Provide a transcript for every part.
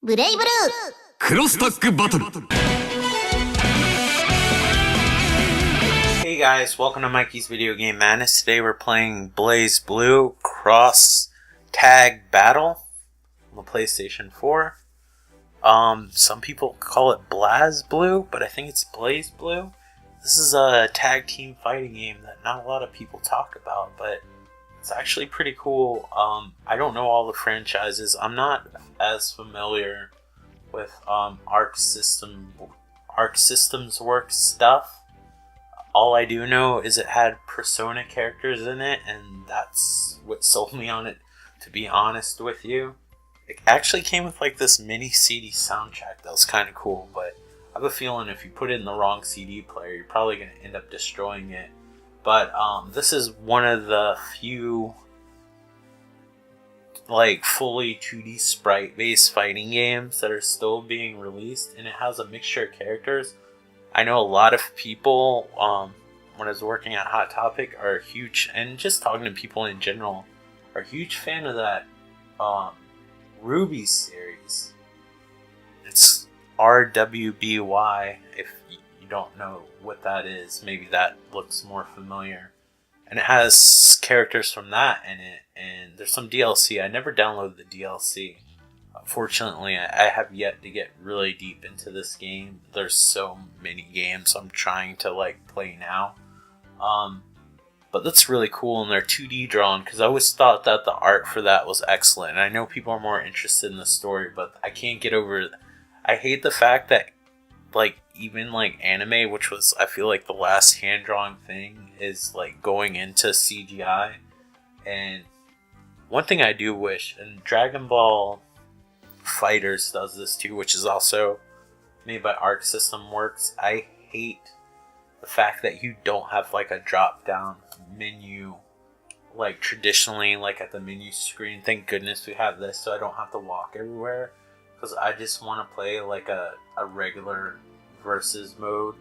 Blazblue Cross Tag Battle. Hey guys, welcome to Mikey's Video Game Madness. Today we're playing Blazblue Cross Tag Battle on the PlayStation 4. Some people call it Blazblue, but I think it's Blazblue. This is a tag team fighting game that not a lot of people talk about, but it's actually pretty cool. I don't know all the franchises. I'm not as familiar with Arc Systems Works stuff. All I do know is it had Persona characters in it, and that's what sold me on it, to be honest with you. It actually came with like this mini CD soundtrack that was kind of cool, but I have a feeling if you put it in the wrong CD player, you're probably going to end up destroying it. But this is one of the few like fully 2D sprite-based fighting games that are still being released, and it has a mixture of characters. I know a lot of people, when I was working at Hot Topic, are huge, and just talking to people in general, are a huge fan of that Ruby series. It's RWBY, if you don't know what that is, maybe that looks more familiar. And it has characters from that in it, and there's some DLC. I never downloaded the DLC. Unfortunately, I have yet to get really deep into this game. There's so many games I'm trying to like play now. But that's really cool, and they're 2D drawn, because I always thought that the art for that was excellent. And I know people are more interested in the story, but I can't get over it. I hate the fact that like even like anime, which was I feel like the last hand-drawn thing, is like going into CGI. And one thing I do wish, and Dragon Ball Fighters does this too, which is also made by Arc System Works. I hate the fact that you don't have like a drop-down menu like traditionally, like at the menu screen. Thank goodness we have this, so I don't have to walk everywhere, because I just want to play like a regular versus mode.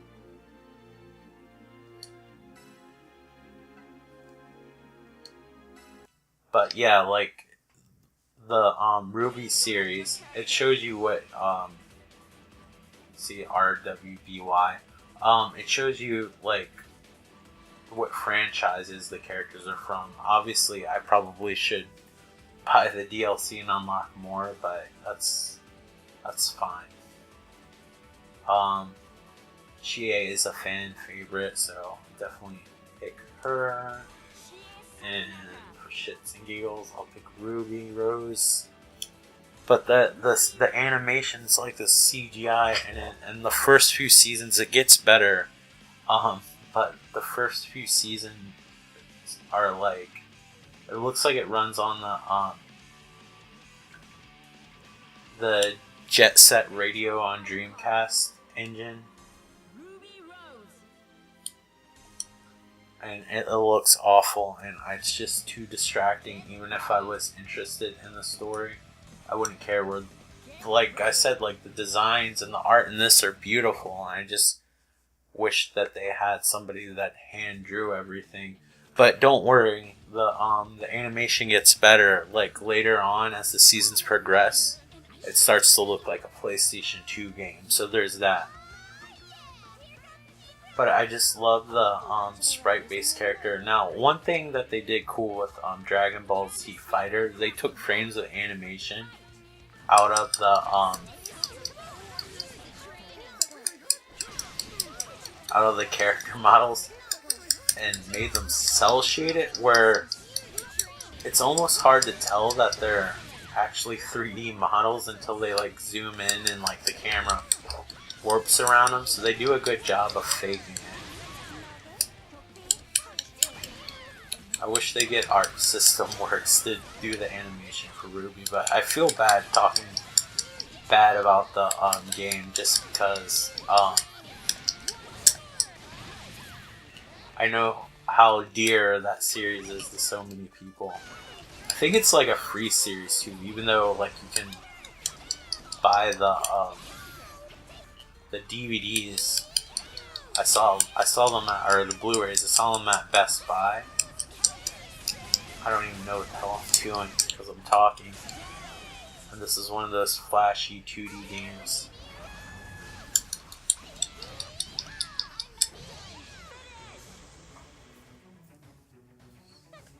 But yeah, like the Ruby series, it shows you what see RWBY. It shows you like what franchises the characters are from. Obviously, I probably should buy the DLC and unlock more, but that's fine. Chie is a fan favorite, so definitely pick her. And for shits and giggles, I'll pick Ruby Rose. But the animation's like the CGI in it, and the first few seasons it gets better. But the first few seasons are like, it looks like it runs on the Jet Set Radio on Dreamcast engine. And it looks awful, and it's just too distracting. Even if I was interested in the story, I wouldn't care. Where, like I said, like the designs and the art in this are beautiful, and I just wish that they had somebody that hand drew everything. But don't worry, the animation gets better. Like later on, as the seasons progress, it starts to look like a PlayStation 2 game. So there's that. But I just love the sprite-based character. Now, one thing that they did cool with Dragon Ball Z Fighter, they took frames of animation out of the character models and made them cel shaded, where it's almost hard to tell that they're actually 3D models until they like zoom in and like the camera warps around them. So they do a good job of faking it. I wish they get Arc System Works to do the animation for Ruby, but I feel bad talking bad about the game just because I know how dear that series is to so many people. I think it's like a free series too, even though like you can buy the DVDs. I saw them at, or the Blu-rays. I saw them at Best Buy. I don't even know what the hell I'm doing because I'm talking. And this is one of those flashy 2D games.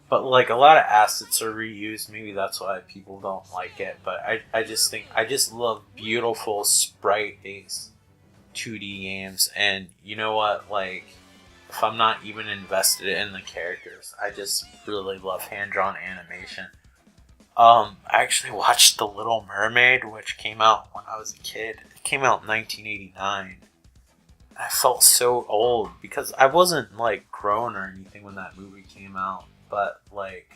But like a lot of assets are reused, maybe that's why people don't like it. But I just think I just love beautiful sprite-based 2D games, and you know what? Like, if I'm not even invested in the characters, I just really love hand-drawn animation. I actually watched The Little Mermaid, which came out when I was a kid. It came out in 1989. I felt so old because I wasn't like grown or anything when that movie came out. But, like,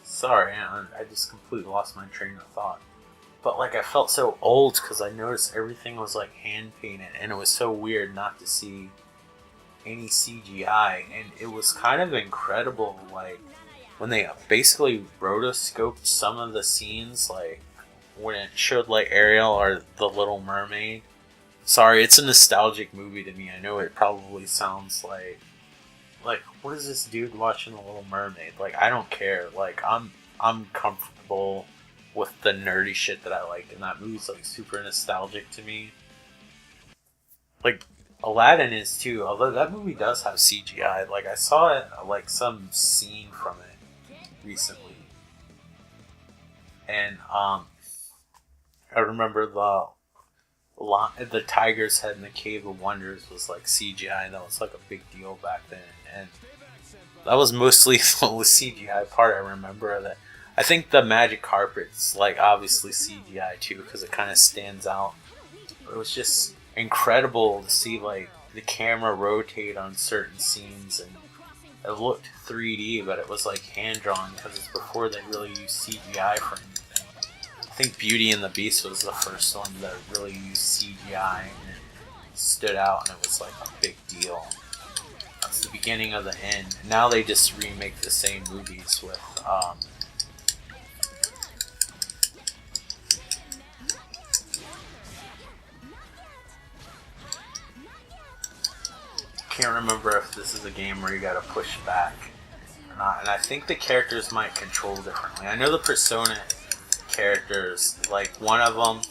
sorry, I just completely lost my train of thought. But, like, I felt so old because I noticed everything was, like, hand-painted. And it was so weird not to see any CGI. And it was kind of incredible, like, when they basically rotoscoped some of the scenes, like when it showed like Ariel or The Little Mermaid. Sorry, it's a nostalgic movie to me. I know it probably sounds like what is this dude watching The Little Mermaid? Like, I don't care. Like, I'm comfortable with the nerdy shit that I liked, and that movie's like super nostalgic to me. Like, Aladdin is too, although that movie does have CGI. Like, I saw it, like some scene from it recently, and I remember the tiger's head in the Cave of Wonders was like CGI, and that was like a big deal back then, and that was mostly the CGI part I remember of it. I think the magic carpet's like obviously CGI too because it kind of stands out, but it was just incredible to see like the camera rotate on certain scenes, and it looked 3D, but it was like hand-drawn because it's before they really used CGI for anything. I think Beauty and the Beast was the first one that really used CGI, and it stood out, and it was like a big deal. That's the beginning of the end. Now they just remake the same movies with can't remember if this is a game where you gotta push back or not, and I think the characters might control differently. I know the Persona characters, like one of them,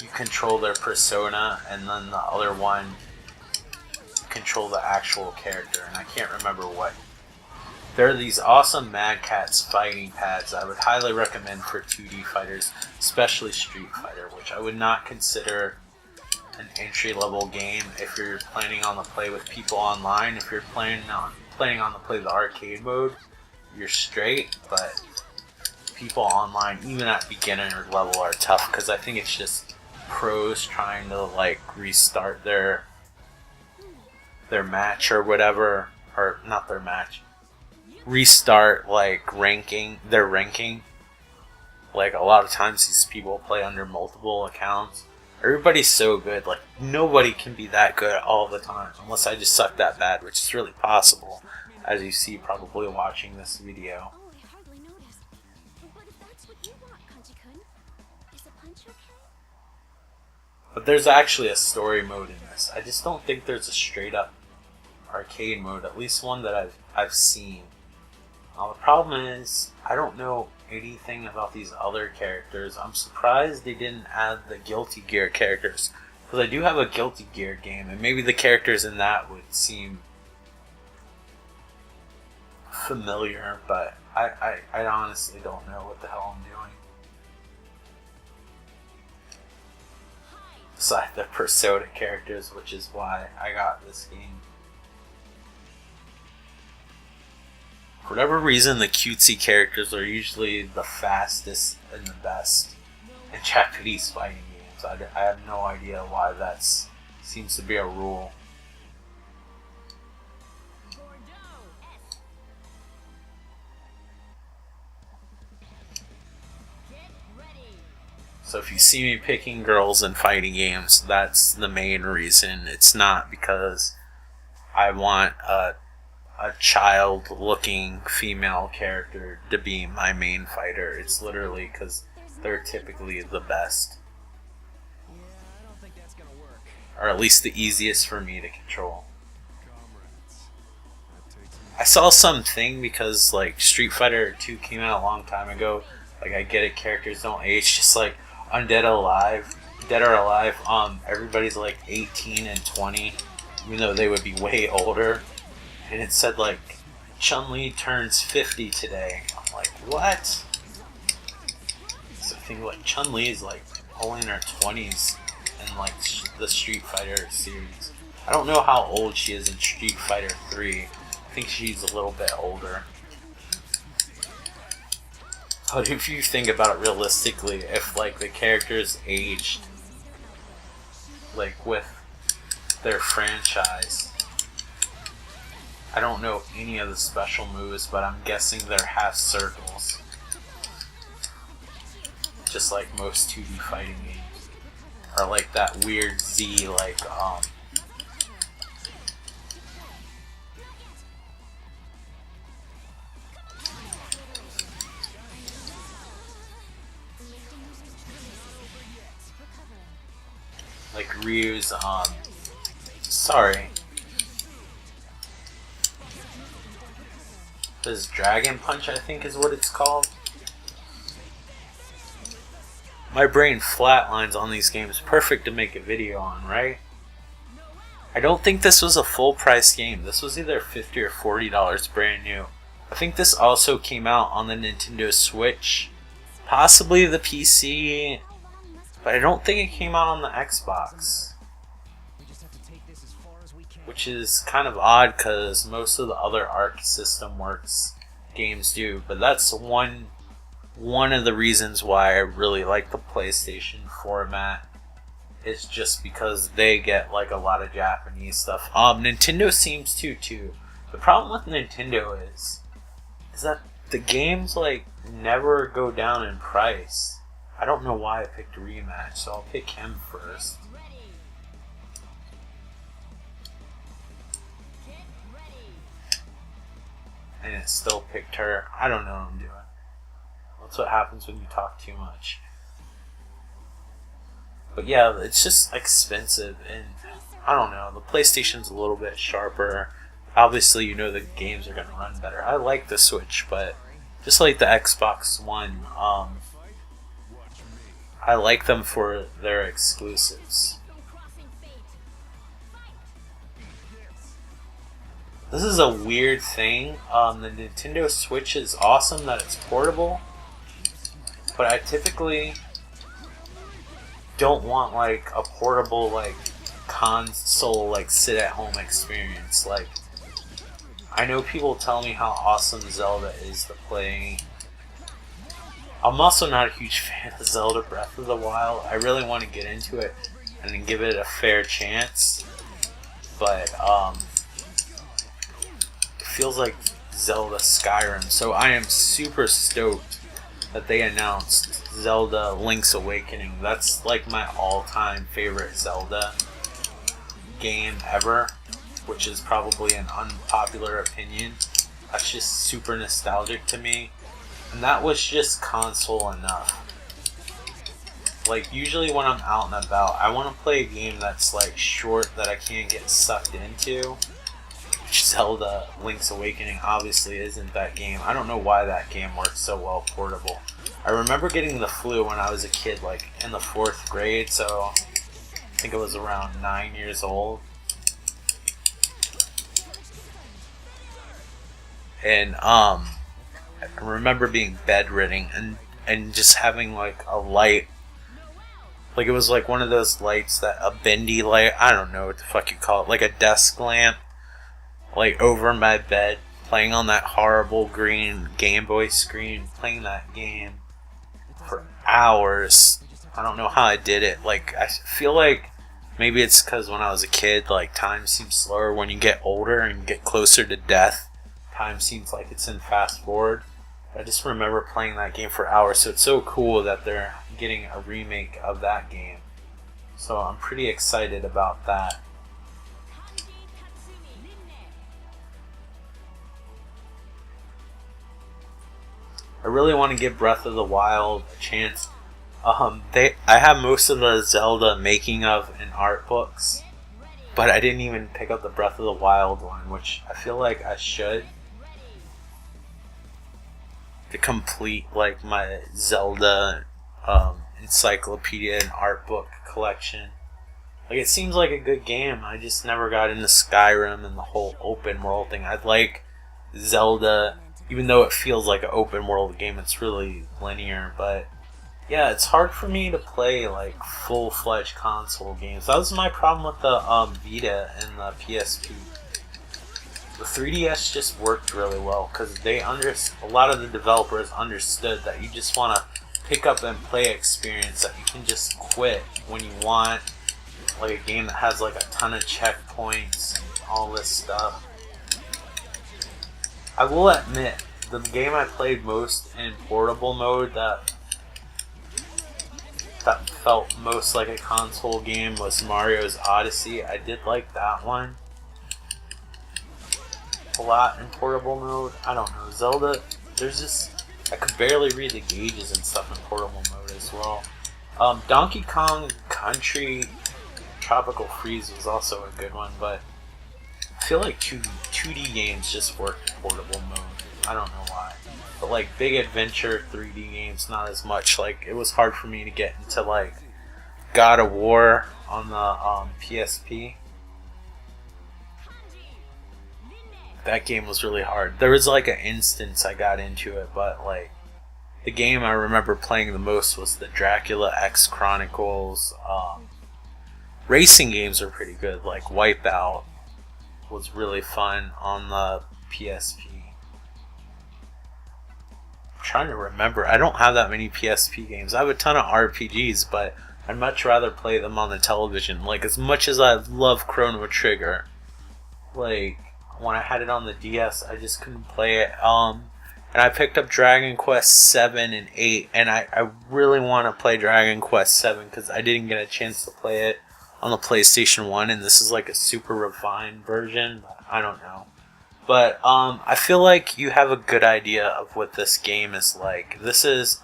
you control their persona, and then the other one control the actual character, and I can't remember what. There are these awesome Mad Catz fighting pads I would highly recommend for 2D fighters, especially Street Fighter, which I would not consider an entry-level game if you're planning on to play with people online. If you're planning on to play the arcade mode, you're straight, but people online, even at beginner level, are tough because I think it's just pros trying to like restart their match or whatever, or not their match, restart like their ranking. Like a lot of times these people play under multiple accounts. Everybody's so good, like nobody can be that good all the time unless I just suck that bad, which is really possible, as you see probably watching this video. But there's actually a story mode in this. I just don't think there's a straight up arcade mode, at least one that I've seen. The problem is, I don't know anything about these other characters. I'm surprised they didn't add the Guilty Gear characters, because I do have a Guilty Gear game, and maybe the characters in that would seem familiar, but I honestly don't know what the hell I'm doing. Besides the Persona characters, which is why I got this game. For whatever reason, the cutesy characters are usually the fastest and the best in Japanese fighting games. I have no idea why that seems to be a rule. So if you see me picking girls in fighting games, that's the main reason. It's not because I want a child-looking female character to be my main fighter. It's literally because they're typically the best. Or at least the easiest for me to control. I saw something because like Street Fighter 2 came out a long time ago. Like I get it, characters don't age, just like on Dead or Alive, everybody's like 18 and 20, even though they would be way older. And it said like Chun-Li turns 50 today. I'm like, what? So I think like Chun-Li is like only in her 20s in like the Street Fighter series. I don't know how old she is in Street Fighter 3. I think she's a little bit older. But if you think about it realistically, if like the characters aged like with their franchise, I don't know any of the special moves, but I'm guessing they're half circles. Just like most 2D fighting games. Or like that weird Z like Ryu's sorry. His Dragon Punch, I think is what it's called. My brain flatlines on these games. Perfect to make a video on, right? I don't think this was a full price game. This was either $50 or $40 brand new. I think this also came out on the Nintendo Switch. Possibly the PC. But I don't think it came out on the Xbox. Which is kind of odd because most of the other Arc System Works games do. But that's one of the reasons why I really like the PlayStation format. It's just because they get like a lot of Japanese stuff. Nintendo seems to too. The problem with Nintendo is that the games like never go down in price. I don't know why I picked Rematch, so I'll pick him first. And it still picked her. I don't know what I'm doing. That's what happens when you talk too much. But yeah, it's just expensive, and I don't know. The PlayStation's a little bit sharper. Obviously, you know the games are going to run better. I like the Switch, but just like the Xbox One, I like them for their exclusives. This is a weird thing. The Nintendo Switch is awesome that it's portable, but I typically don't want like a portable like console like sit at home experience. Like I know people tell me how awesome Zelda is to play. I'm also not a huge fan of Zelda Breath of the Wild. I really want to get into it and give it a fair chance, but it feels like Zelda Skyrim. So I am super stoked that they announced Zelda Link's Awakening. That's like my all-time favorite Zelda game ever, which is probably an unpopular opinion. That's just super nostalgic to me. And that was just console enough. Like, usually when I'm out and about, I want to play a game that's, like, short that I can't get sucked into. Which Zelda Link's Awakening obviously isn't that game. I don't know why that game works so well portable. I remember getting the flu when I was a kid, like, in the 4th grade, so I think I was around 9 years old. And, I remember being bedridden and just having like a light, like it was like one of those lights that a bendy light, I don't know what the fuck you call it, like a desk lamp, like over my bed, playing on that horrible green Game Boy screen, playing that game for hours. I don't know how I did it. Like I feel like maybe it's because when I was a kid, like time seems slower. When you get older and get closer to death, time seems like it's in fast forward. I just remember playing that game for hours, so it's so cool that they're getting a remake of that game. So I'm pretty excited about that. I really want to give Breath of the Wild a chance. I have most of the Zelda making of and art books, but I didn't even pick up the Breath of the Wild one, which I feel like I should, to complete like my Zelda encyclopedia and art book collection. Like, it seems like a good game. I just never got into Skyrim and the whole open world thing. I'd like Zelda, even though it feels like an open world game, it's really linear. But yeah, it's hard for me to play like full-fledged console games. That was my problem with the Vita and the PSP. The 3DS just worked really well because a lot of the developers understood that you just want to pick up and play experience, that you can just quit when you want, like a game that has like a ton of checkpoints and all this stuff. I will admit, the game I played most in portable mode that felt most like a console game was Mario's Odyssey. I did like that one a lot in portable mode. I don't know, Zelda, I could barely read the gauges and stuff in portable mode as well. Donkey Kong Country Tropical Freeze was also a good one, but I feel like 2D games just work in portable mode. I don't know why. But like big adventure 3D games, not as much. Like, it was hard for me to get into like God of War on the PSP. That game was really hard. There was like an instance I got into it, but like the game I remember playing the most was the Dracula X Chronicles. Racing games are pretty good, like Wipeout was really fun on the PSP. I'm trying to remember. I don't have that many PSP games. I have a ton of RPGs, but I'd much rather play them on the television. Like, as much as I love Chrono Trigger, like, when I had it on the DS, I just couldn't play it. And I picked up Dragon Quest 7 and 8, and I really want to play Dragon Quest 7 because I didn't get a chance to play it on the PlayStation 1, and this is like a super refined version, but I don't know. But I feel like you have a good idea of what this game is like. This is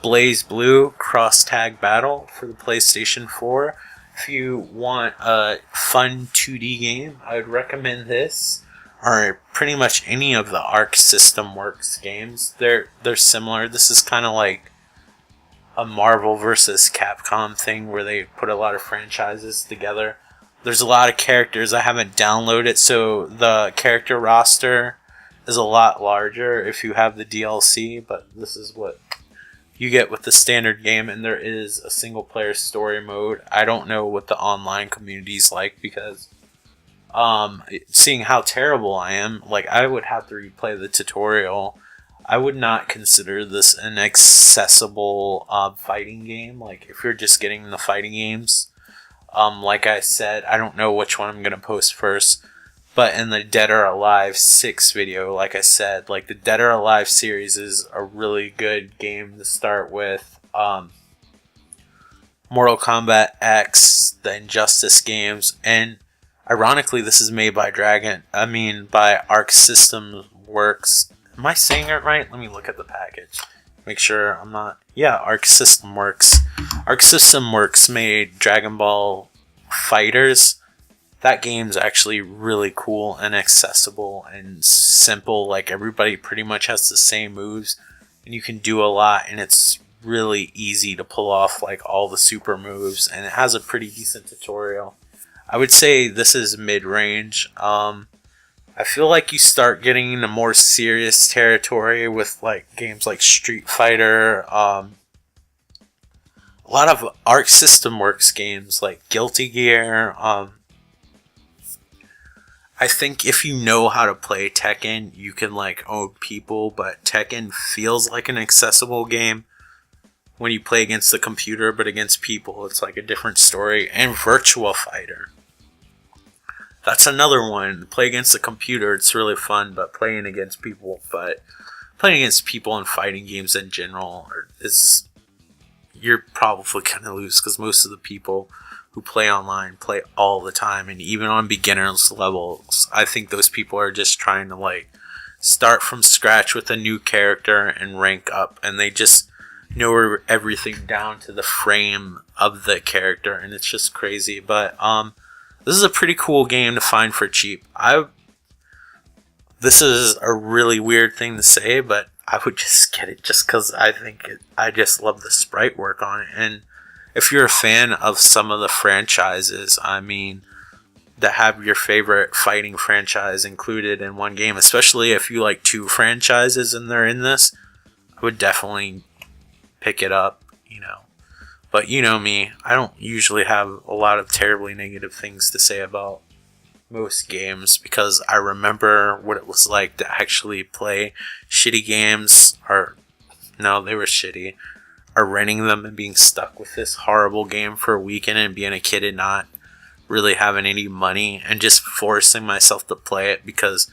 Blazblue Cross Tag Battle for the PlayStation 4. If you want a fun 2D game, I would recommend this, or pretty much any of the Arc System Works games. They're similar. This is kind of like a Marvel versus Capcom thing where they put a lot of franchises together. There's a lot of characters. I haven't downloaded, so the character roster is a lot larger if you have the DLC, but this is what you get with the standard game, and there is a single player story mode. I don't know what the online community is like because seeing how terrible I am, like, I would have to replay the tutorial. I would not consider this an accessible fighting game. Like, if you're just getting the fighting games, like I said, I don't know which one I'm going to post first, but in the Dead or Alive 6 video, like I said, like, the Dead or Alive series is a really good game to start with. Mortal Kombat X, the Injustice games, and ironically, this is made by by Arc System Works. Am I saying it right? Let me look at the package. Make sure I'm not... Yeah, Arc System Works. Arc System Works made Dragon Ball Fighters. That game's actually really cool and accessible and simple. Like, everybody pretty much has the same moves, and you can do a lot, and it's really easy to pull off like all the super moves, and it has a pretty decent tutorial. I would say this is mid-range. I feel like you start getting into more serious territory with like games like Street Fighter, a lot of Arc System Works games like Guilty Gear. I think if you know how to play Tekken, you can like own people, but Tekken feels like an accessible game when you play against the computer, but against people, it's like a different story. And Virtua Fighter. That's another one. Play against the computer, it's really fun, but playing against people in fighting games in general you're probably going to lose because most of the people who play online play all the time, and even on beginners levels, I think those people are just trying to like start from scratch with a new character and rank up, and they just know everything down to the frame of the character, and it's just crazy. But this is a pretty cool game to find for cheap. This is a really weird thing to say, but I would just get it just because I just love the sprite work on it. And if you're a fan of some of the franchises, I mean, to have your favorite fighting franchise included in one game, especially if you like two franchises and they're in this, I would definitely pick it up, you know. But you know me, I don't usually have a lot of terribly negative things to say about most games because I remember what it was like to actually play shitty games, or no, they were shitty, or renting them and being stuck with this horrible game for a weekend and being a kid and not really having any money and just forcing myself to play it because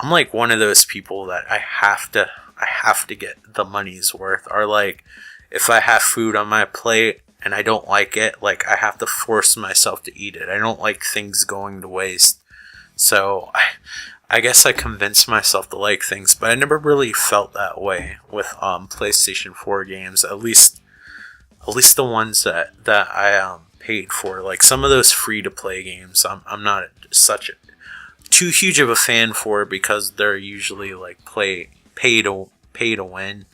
I'm like one of those people that I have to get the money's worth, or like if I have food on my plate and I don't like it, like I have to force myself to eat it. I don't like things going to waste. So I guess I convinced myself to like things, but I never really felt that way with PlayStation 4 games. At least the ones that I paid for. Like some of those free to play games, I'm not too huge of a fan for because they're usually like pay to win.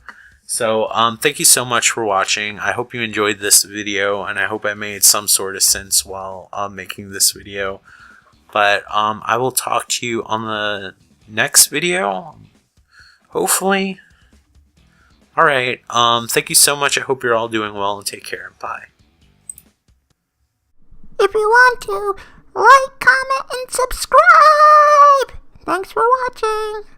So, thank you so much for watching. I hope you enjoyed this video, and I hope I made some sort of sense while making this video. But, I will talk to you on the next video, hopefully. Alright, thank you so much. I hope you're all doing well, and take care. Bye. If you want to, like, comment, and subscribe! Thanks for watching!